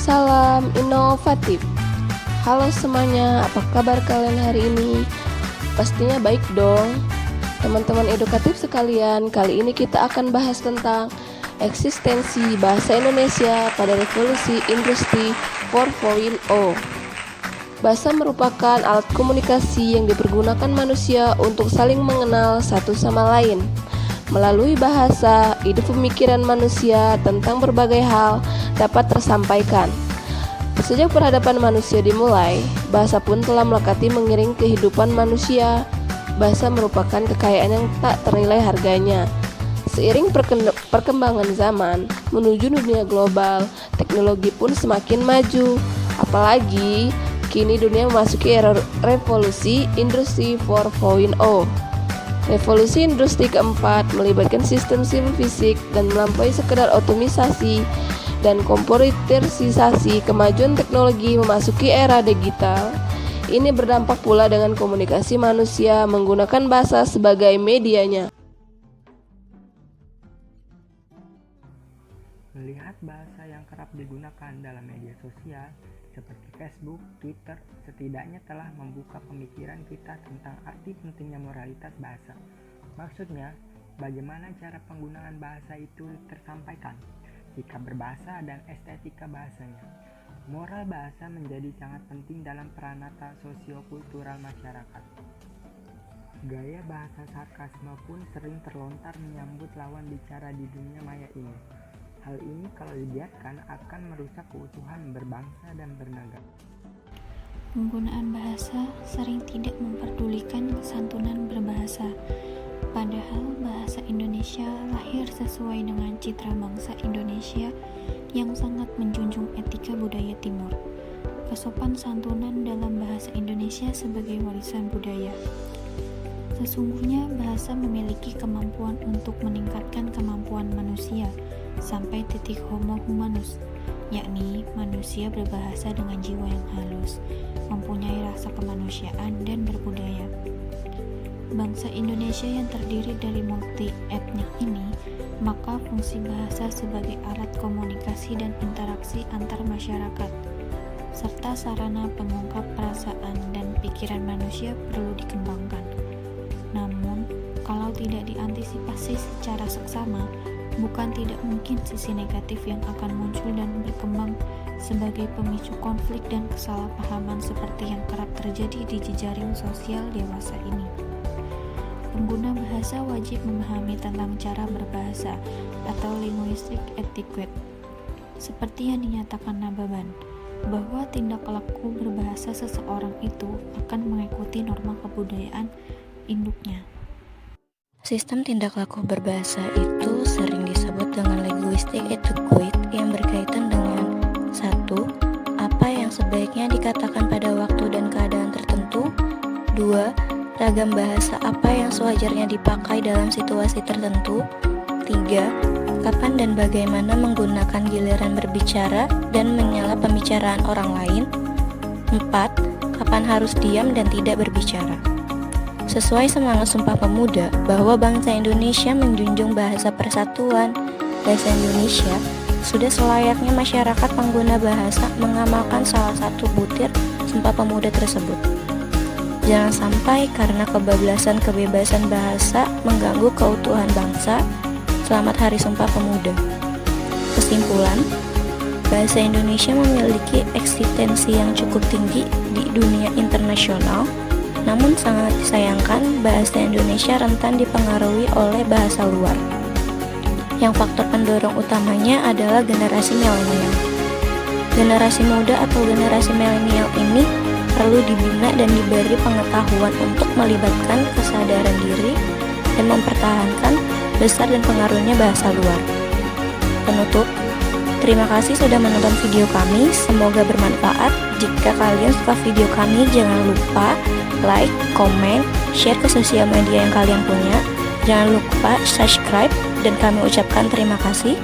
Salam inovatif. Halo semuanya, apa kabar kalian hari ini? Pastinya baik dong. Teman-teman edukatif sekalian, kali ini kita akan bahas tentang eksistensi bahasa Indonesia pada revolusi industri 4.0. Bahasa merupakan alat komunikasi yang dipergunakan manusia untuk saling mengenal satu sama lain. Melalui bahasa, ide pemikiran manusia tentang berbagai hal dapat tersampaikan. Sejak peradaban manusia dimulai, bahasa pun telah melekati mengiring kehidupan manusia. Bahasa merupakan kekayaan yang tak ternilai harganya. Seiring perkembangan zaman menuju dunia global, teknologi pun semakin maju. Apalagi kini dunia memasuki era revolusi industri 4.0. Revolusi industri keempat melibatkan sistem fisik dan melampaui sekedar otomisasi dan komputerisasi. Kemajuan teknologi memasuki era digital. Ini berdampak pula dengan komunikasi manusia menggunakan bahasa sebagai medianya. Melihat bahasa yang kerap digunakan dalam media sosial seperti Facebook, Twitter, setidaknya telah membuka pemikiran kita tentang arti pentingnya moralitas bahasa. Maksudnya, bagaimana cara penggunaan bahasa itu tersampaikan, sikap berbahasa dan estetika bahasanya. Moral bahasa menjadi sangat penting dalam peranata sosiokultural masyarakat. Gaya bahasa sarkasme pun sering terlontar menyambut lawan bicara di dunia maya ini. Hal ini kalau dibiarkan akan merusak keutuhan berbangsa dan bernegara. Penggunaan bahasa sering tidak memperdulikan kesantunan berbahasa. Padahal bahasa Indonesia lahir sesuai dengan citra bangsa Indonesia yang sangat menjunjung etika budaya timur. Kesopan santunan dalam bahasa Indonesia sebagai warisan budaya. Sesungguhnya bahasa memiliki kemampuan untuk meningkatkan kemampuan manusia sampai titik homo humanus, yakni manusia berbahasa dengan jiwa yang halus, mempunyai rasa kemanusiaan dan berbudaya. Bangsa Indonesia yang terdiri dari multi etnik ini, maka fungsi bahasa sebagai alat komunikasi dan interaksi antar masyarakat, serta sarana pengungkap perasaan dan pikiran manusia perlu dikembangkan. Namun, kalau tidak diantisipasi secara seksama, bukan tidak mungkin sisi negatif yang akan muncul dan berkembang sebagai pemicu konflik dan kesalahpahaman seperti yang kerap terjadi di jejaring sosial dewasa ini. Pengguna bahasa wajib memahami tentang cara berbahasa atau linguistic etiquette. Seperti yang dinyatakan Nababan, bahwa tindak laku berbahasa seseorang itu akan mengikuti norma kebudayaan induknya. Sistem tindak laku berbahasa itu sering disebut dengan linguistic etiquette yang berkaitan dengan 1. Apa yang sebaiknya dikatakan pada waktu dan keadaan tertentu. 2. Ragam bahasa apa yang sewajarnya dipakai dalam situasi tertentu. 3. Kapan dan bagaimana menggunakan giliran berbicara dan menyela pembicaraan orang lain. 4. Kapan harus diam dan tidak berbicara. Sesuai semangat Sumpah Pemuda bahwa bangsa Indonesia menjunjung bahasa persatuan, bahasa Indonesia sudah selayaknya masyarakat pengguna bahasa mengamalkan salah satu butir Sumpah Pemuda tersebut. Jangan sampai karena kebablasan kebebasan bahasa mengganggu keutuhan bangsa. Selamat Hari Sumpah Pemuda. Kesimpulan, bahasa Indonesia memiliki eksistensi yang cukup tinggi di dunia internasional. Namun sangat disayangkan bahasa Indonesia rentan dipengaruhi oleh bahasa luar. Yang faktor pendorong utamanya adalah generasi milenial. Generasi muda atau generasi milenial ini perlu dibina dan diberi pengetahuan untuk melibatkan kesadaran diri dan mempertahankan besar dan pengaruhnya bahasa luar. Penutup, terima kasih sudah menonton video kami, semoga bermanfaat. Jika kalian suka video kami, jangan lupa like, komen, share ke sosial media yang kalian punya. Jangan lupa subscribe dan kami ucapkan terima kasih.